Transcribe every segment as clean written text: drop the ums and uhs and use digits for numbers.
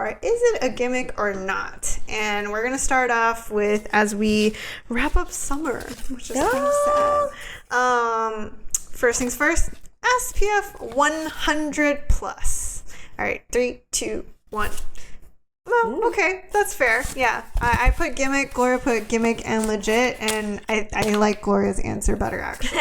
is it a gimmick or not? And we're going to start off with, as we wrap up summer, which is kind of sad. First things first, SPF 100 plus. All right, 3, 2, 1. Well, okay, that's fair. Yeah, I put gimmick, Gloria put gimmick and legit, and I like Gloria's answer better, actually.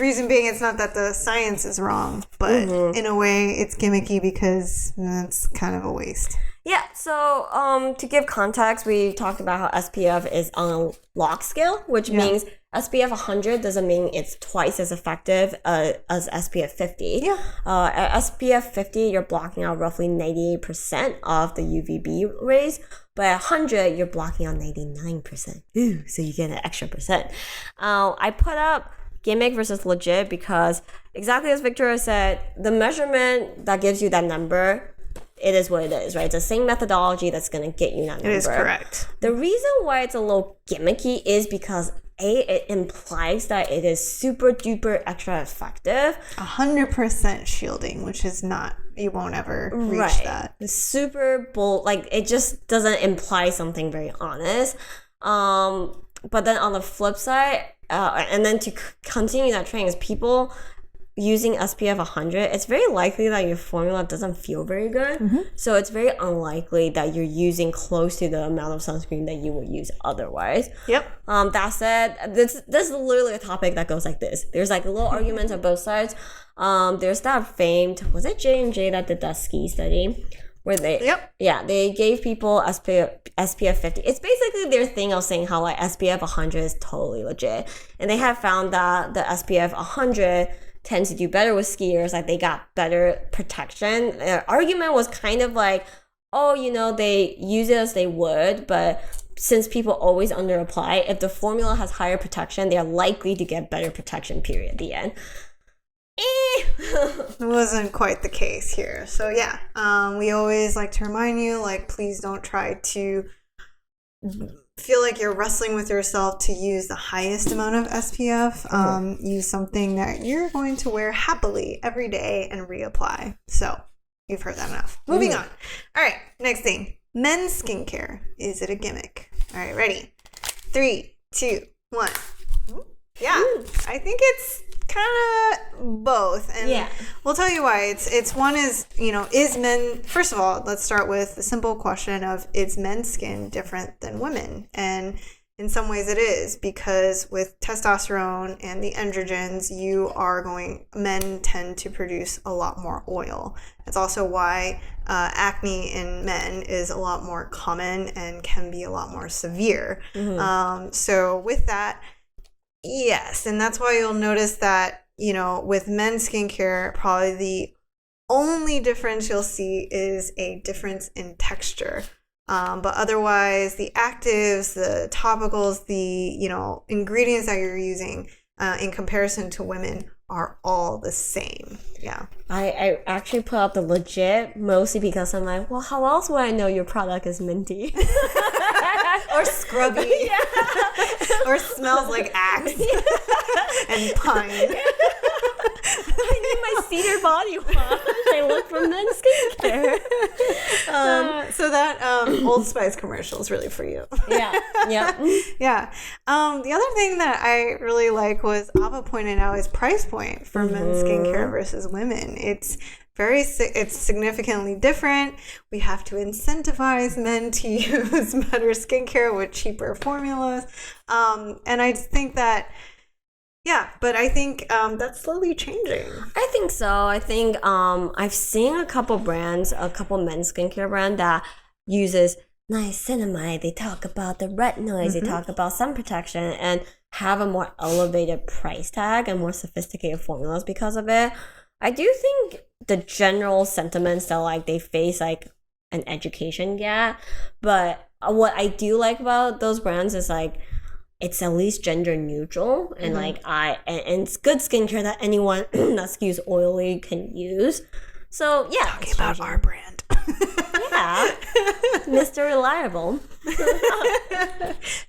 Reason being, it's not that the science is wrong, but in a way, it's gimmicky because it's kind of a waste. Yeah, so to give context, we talked about how SPF is on a log scale, which means SPF 100 doesn't mean it's twice as effective as SPF 50. Yeah. At SPF 50, you're blocking out roughly 98% of the UVB rays, but at 100, you're blocking out 99%. Ooh, so you get an extra percent. I put up gimmick versus legit because exactly as Victoria said, the measurement that gives you that number, it is what it is, right? It's the same methodology that's going to get you that number. It is correct. The reason why it's a little gimmicky is because it implies that it is super duper extra effective. 100% shielding, which is not, you won't ever reach that. It's super bold, like it just doesn't imply something very honest. But then on the flip side, and then to continue that trend is people using SPF 100, it's very likely that your formula doesn't feel very good. So it's very unlikely that you're using close to the amount of sunscreen that you would use otherwise. Yep. That said, this is literally a topic that goes like this. There's like a little argument on both sides. There's that famed, was it J&J that did that ski study? Where they gave people SPF 50. It's basically their thing of saying how like SPF 100 is totally legit. And they have found that the SPF 100 tends to do better with skiers, like they got better protection. Their argument was kind of like, oh, you know, they use it as they would, but since people always under apply, if the formula has higher protection, they're likely to get better protection, period, the end. It wasn't quite the case here. So yeah, we always like to remind you, like, please don't try to feel like you're wrestling with yourself to use the highest amount of SPF. Use something that you're going to wear happily every day and reapply. So you've heard that enough. Moving on. All right, next thing. Men's skincare. Is it a gimmick? All right, ready? 3, 2, 1. Yeah, I think it's kind of both, and we'll tell you why. It's one is, you know, is men, first of all, let's start with the simple question of, is men's skin different than women? And in some ways it is, because with testosterone and the androgens, men tend to produce a lot more oil. That's also why acne in men is a lot more common and can be a lot more severe. So with that, yes, and that's why you'll notice that, you know, with men's skincare, probably the only difference you'll see is a difference in texture. But otherwise, the actives, the topicals, the, you know, ingredients that you're using in comparison to women are all the same. Yeah. I actually put up the legit mostly because I'm like, well, how else would I know your product is minty? Or scrubby. Or smells like axe and pine. I need my cedar body wash. I look for men's skincare. So that Old Spice commercial is really for you. Yeah. The other thing that I really like was Ava pointed out is price point for men's skincare versus women. It's significantly different. We have to incentivize men to use better skincare with cheaper formulas. And I think that, but I think that's slowly changing. I think so. I think I've seen a couple men's skincare brand that uses niacinamide. They talk about the retinoids. They talk about sun protection and have a more elevated price tag and more sophisticated formulas because of it. I do think the general sentiments that like they face like an education gap, but what I do like about those brands is like it's at least gender neutral and like and it's good skincare that anyone that skews oily can use. So yeah, talking about our brand. Yeah, Mr. Reliable.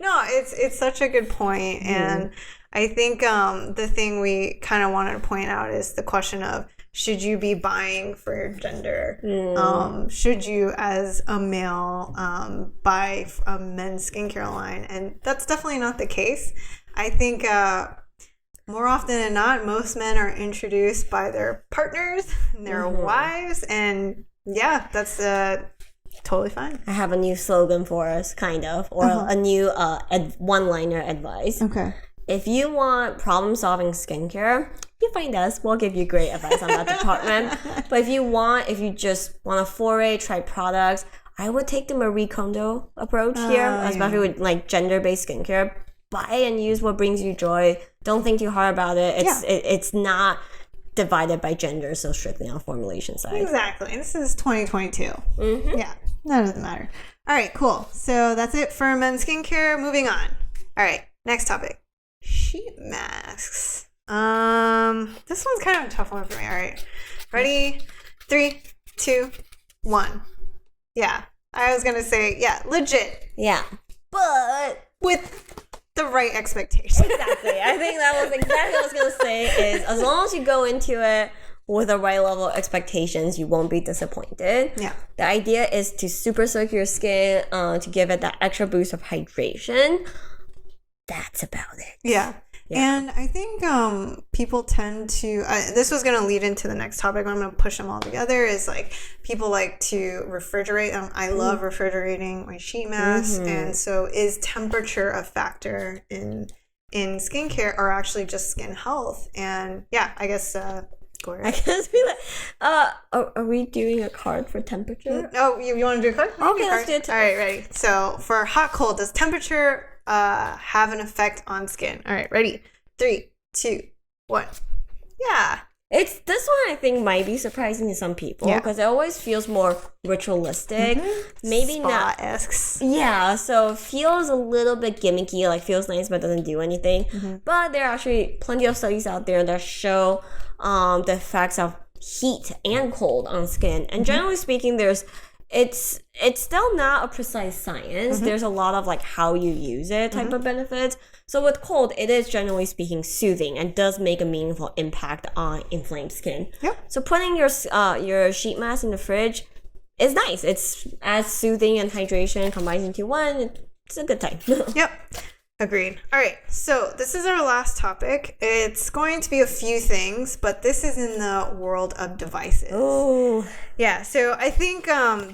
No, it's such a good point, and I think the thing we kind of wanted to point out is the question of should you be buying for your gender? Should you, as a male, buy a men's skincare line? And that's definitely not the case. I think more often than not, most men are introduced by their partners and their wives. And yeah, that's totally fine. I have a new slogan for us, kind of, or a new one-liner advice. Okay. If you want problem-solving skincare, you find us. We'll give you great advice on that department. But if you just want to foray, try products, I would take the Marie Kondo approach here, especially with like gender-based skincare. Buy and use what brings you joy. Don't think too hard about it. It's not divided by gender so strictly on formulation side. Exactly. This is 2022. Yeah, that doesn't matter. All right, cool. So that's it for men's skincare. Moving on. All right, next topic. Sheet masks. This one's kind of a tough one for me. All right, ready? 3, 2, 1. Yeah, I was gonna say legit. Yeah, but with the right expectations. Exactly. I think that was exactly what I was gonna say. Is as long as you go into it with the right level of expectations, you won't be disappointed. Yeah. The idea is to super soak your skin, to give it that extra boost of hydration. That's about it. Yeah. And I think people tend to, this was going to lead into the next topic, but I'm going to push them all together, is like people like to refrigerate. I love refrigerating my sheet masks. And so is temperature a factor in skincare or actually just skin health? And yeah, I guess, Gloria. I guess we are we doing a card for temperature? Oh, you want to do a card? Okay, let's do it. All right, ready. So for hot, cold, does temperature have an effect on skin? All right, ready? 3, 2, 1. Yeah. This one I think might be surprising to some people because it always feels more ritualistic. Maybe Spa-esque. not. Yeah, so it feels a little bit gimmicky, like feels nice but doesn't do anything. But there are actually plenty of studies out there that show the effects of heat and cold on skin. And generally speaking, it's still not a precise science. There's a lot of like how you use it type of benefits. So with cold, it is generally speaking soothing and does make a meaningful impact on inflamed skin. Yep. So putting your sheet mask in the fridge is nice. It's as soothing and hydration combined into one. It's a good time. Yep. Agreed. All right. So this is our last topic. It's going to be a few things, but this is in the world of devices. Oh. Yeah. So I think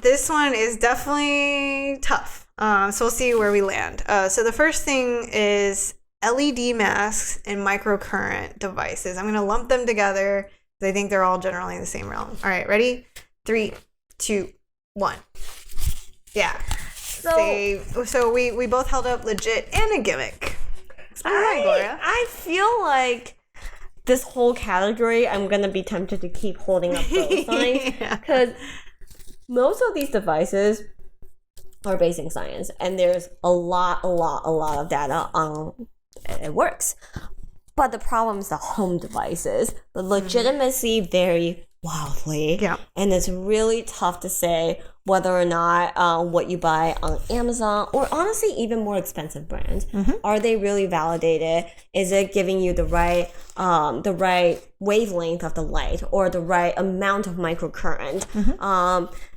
this one is definitely tough. So we'll see where we land. So the first thing is LED masks and microcurrent devices. I'm going to lump them together because I think they're all generally in the same realm. All right. Ready? 3, 2, 1. Yeah. So we both held up legit and a gimmick. Gloria. I feel like this whole category, I'm gonna be tempted to keep holding up both signs because most of these devices are based in science, and there's a lot of data on it works. But the problem is the home devices. The legitimacy vary wildly, and it's really tough to say whether or not what you buy on Amazon or honestly even more expensive brands, are they really validated? Is it giving you the right wavelength of the light or the right amount of microcurrent?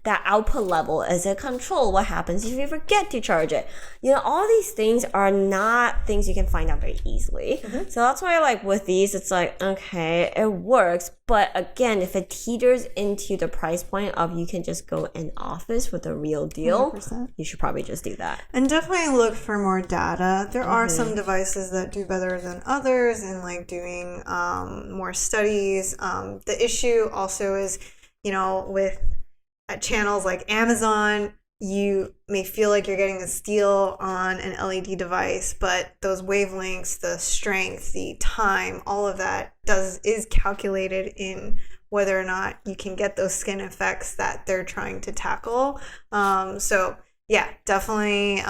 That output level, is it controlled? What happens if you forget to charge it? You know, all these things are not things you can find out very easily. So that's why, like, with these, it's like, okay, it works. But again, if it teeters into the price point of you can just go in office with a real deal, 100%. You should probably just do that. And definitely look for more data. There are some devices that do better than others and like doing more studies. The issue also is, you know, with channels like Amazon, you may feel like you're getting a steal on an LED device, but those wavelengths, the strength, the time, all of that is calculated in whether or not you can get those skin effects that they're trying to tackle. So yeah, definitely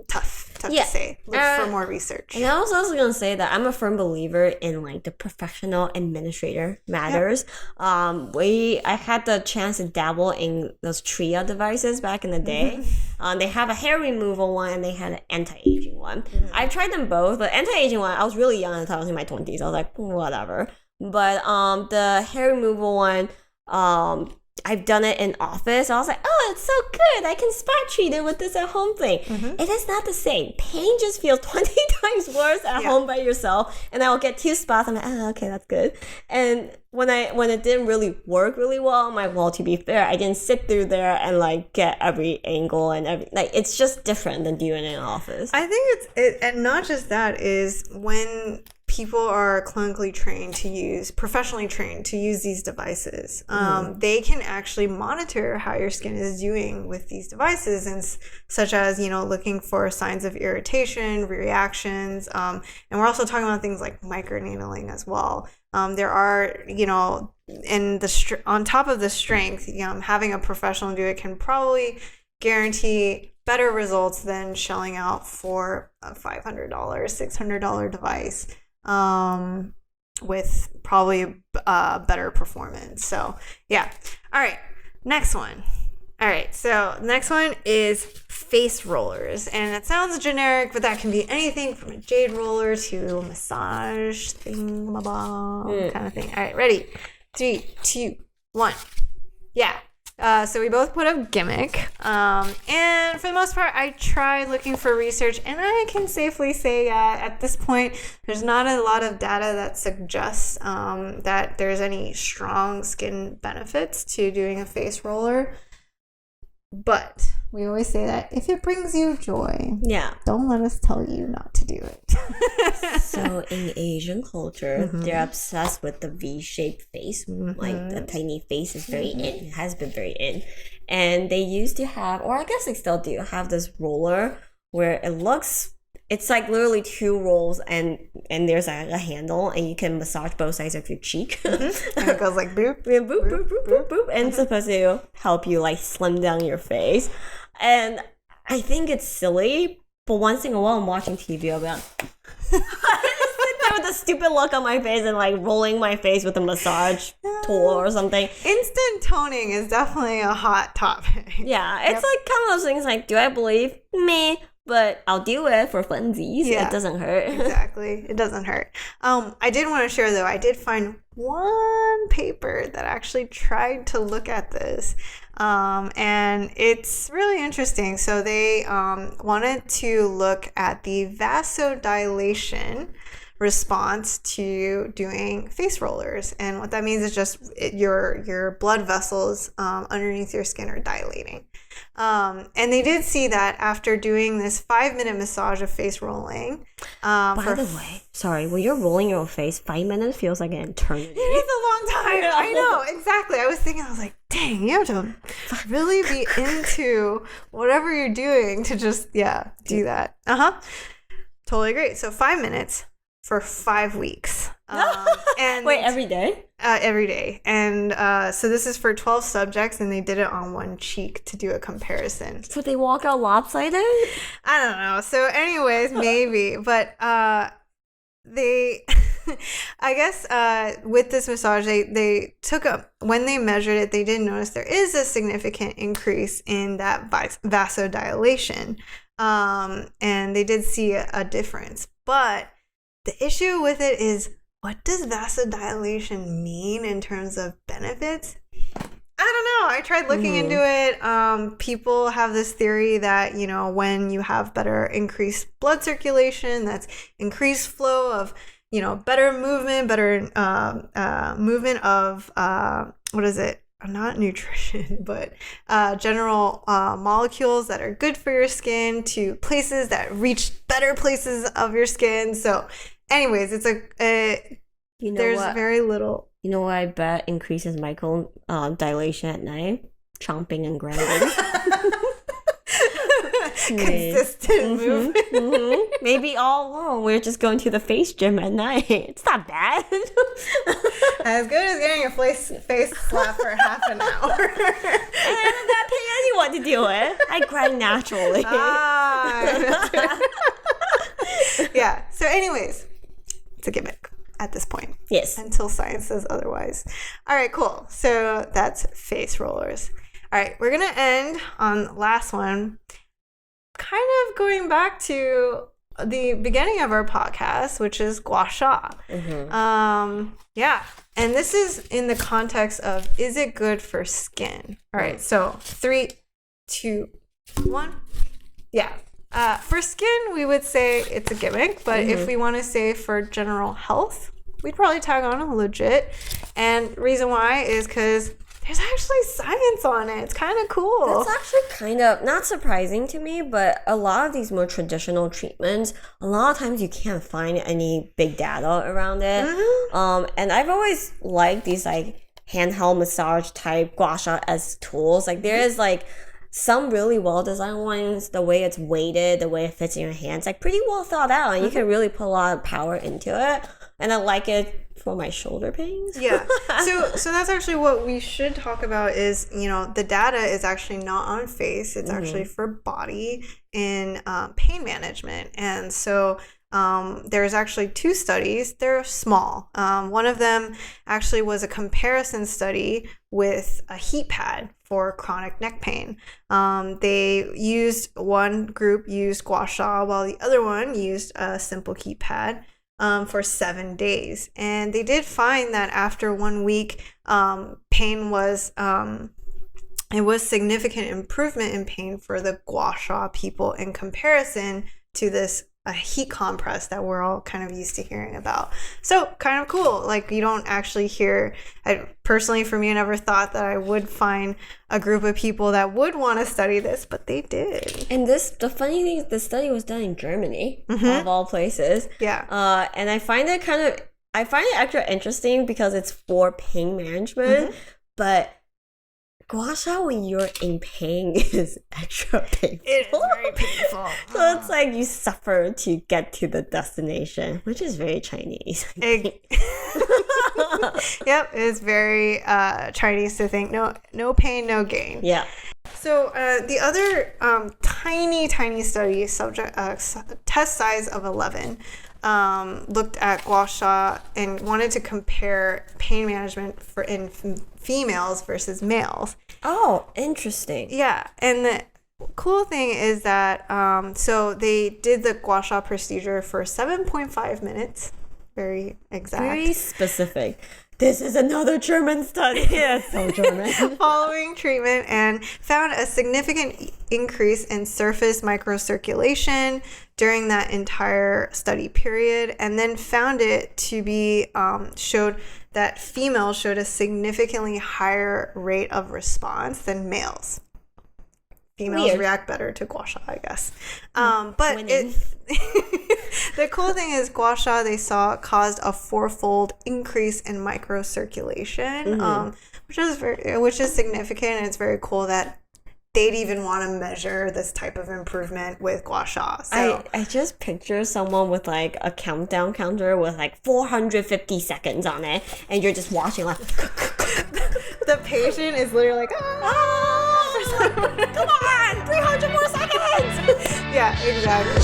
tough to say. Look for more research. And I was also going to say that I'm a firm believer in like the professional administrator matters. I had the chance to dabble in those Tria devices back in the day. They have a hair removal one and they had an anti-aging one. I've tried them both. The anti-aging one, I was really young at the time. I was in my 20s. I was like, whatever. But the hair removal one, I've done it in office. I was like, oh, it's so good. I can spot treat it with this at home thing. It is not the same. Pain just feels 20 times worse at home by yourself. And I'll get 2 spots. I'm like, oh, okay, that's good. And when it didn't really work really well, I'm like, well, to be fair, I didn't sit through there and like get every angle and every, like, it's just different than doing it in office. I think and not just that, is when people are clinically trained to use, professionally trained to use these devices, they can actually monitor how your skin is doing with these devices, and such as, looking for signs of irritation, reactions, and we're also talking about things like microneedling as well. There are, on top of the strength, having a professional do it can probably guarantee better results than shelling out for a $500, $600 device with probably better performance. So yeah. All right, next one. All right, so the next one is face rollers, and it sounds generic, but that can be anything from a jade roller to a massage thingamabob kind of thing. All right, ready? 3, 2, 1. Yeah. So we both put up gimmick, and for the most part, I tried looking for research, and I can safely say at this point, there's not a lot of data that suggests that there's any strong skin benefits to doing a face roller. But we always say that if it brings you joy, don't let us tell you not to do it. So in Asian culture, they're obsessed with the V-shaped face. Like the tiny face is very in. It has been very in. And they used to have, or I guess they still do, have this roller where it's like literally 2 rolls and there's a handle, and you can massage both sides of your cheek. And it goes like boop, boop, boop, boop, boop, boop, boop. And it's supposed to help you like slim down your face. And I think it's silly, but once in a while I'm watching TV, I'll be like, I just sit there with a stupid look on my face and like rolling my face with a massage tool or something. Instant toning is definitely a hot topic. Yeah, it's like kind of those things like, do I believe? Me. But I'll do it for funsies. Yeah, it doesn't hurt. Exactly. It doesn't hurt. I did want to share, though, I did find one paper that actually tried to look at this. And it's really interesting. So they wanted to look at the vasodilation response to doing face rollers. And what that means is just your blood vessels underneath your skin are dilating. And they did see that after doing this 5-minute massage of face rolling. By the way, sorry, when you're rolling your face, 5 minutes feels like an eternity. It is a long time. I know, exactly. I was like, dang, you have to really be into whatever you're doing to just, do that. Totally agree. So 5 minutes for 5 weeks. And wait, every day? Every day. And so this is for 12 subjects, and they did it on one cheek to do a comparison. So they walk out lopsided? I don't know. So anyways, maybe. But they, I guess with this massage, they took when they measured it, they did notice there is a significant increase in that vasodilation. And they did see a difference. But the issue with it is, what does vasodilation mean in terms of benefits? I don't know. I tried looking into it. People have this theory that, when you have increased blood circulation, that's increased flow of, better movement, movement of, what is it? Not nutrition, but general molecules that are good for your skin to places that reach better places of your skin. So anyways, it's there's very little. You know what I bet increases micro dilation at night? Chomping and grinding. Consistent movement. Maybe all along we're just going to the face gym at night. It's not bad. As good as getting a face slap for half an hour. And I'm not paying anyone to do it. I grind naturally. Yeah. So anyways, it's a gimmick at this point. Yes. Until science says otherwise. All right, cool. So that's face rollers. All right, we're going to end on the last one. Kind of going back to the beginning of our podcast, which is Gua Sha. Yeah. And this is in the context of, is it good for skin? All right. So 3, 2, 1. Yeah. For skin, we would say it's a gimmick. But if we want to say for general health, we'd probably tag on a legit. And reason why is because there's actually science on it. It's kind of cool. That's actually kind of not surprising to me, but a lot of these more traditional treatments, a lot of times you can't find any big data around it. And I've always liked these like handheld massage type guasha as tools. Like there is like some really well designed ones, the way it's weighted, the way it fits in your hands, like pretty well thought out, and you can really put a lot of power into it. And I like it for my shoulder pains. Yeah. So that's actually what we should talk about is, the data is actually not on face. It's actually for body in pain management. And so there's actually 2 studies. They're small. One of them actually was a comparison study with a heat pad for chronic neck pain. One group used Gua Sha while the other one used a simple heat pad. For 7 days. And they did find that after 1 week, pain was, it was significant improvement in pain for the Gua Sha people in comparison to this heat compress that we're all kind of used to hearing about. So kind of cool. Like you don't actually hear, personally for me, I never thought that I would find a group of people that would want to study this, but they did. And the funny thing is the study was done in Germany, of all places. Yeah. And I find it extra interesting because it's for pain management, but Gua Sha when you're in pain is extra painful. It is very painful. So it's like you suffer to get to the destination, which is very Chinese. Yep, it's very Chinese to think no pain, no gain. Yeah. So the other tiny study, test size of 11, looked at Gua Sha and wanted to compare pain management in females versus males. Oh, interesting. Yeah, and the cool thing is that so they did the Gua Sha procedure for 7.5 minutes. Very exact. Very specific. This is another German study. It's so German. Following treatment, and found a significant increase in surface microcirculation during that entire study period, and then found it to be showed that females showed a significantly higher rate of response than males. Females react better to Gua Sha, I guess. But the cool thing is Gua Sha, they saw caused a 4-fold increase in microcirculation, which is significant, and it's very cool that they'd even want to measure this type of improvement with Gua Sha. So I just picture someone with like a countdown counter with like 450 seconds on it, and you're just watching like the patient is literally like, come on, 300 more seconds. Yeah, exactly.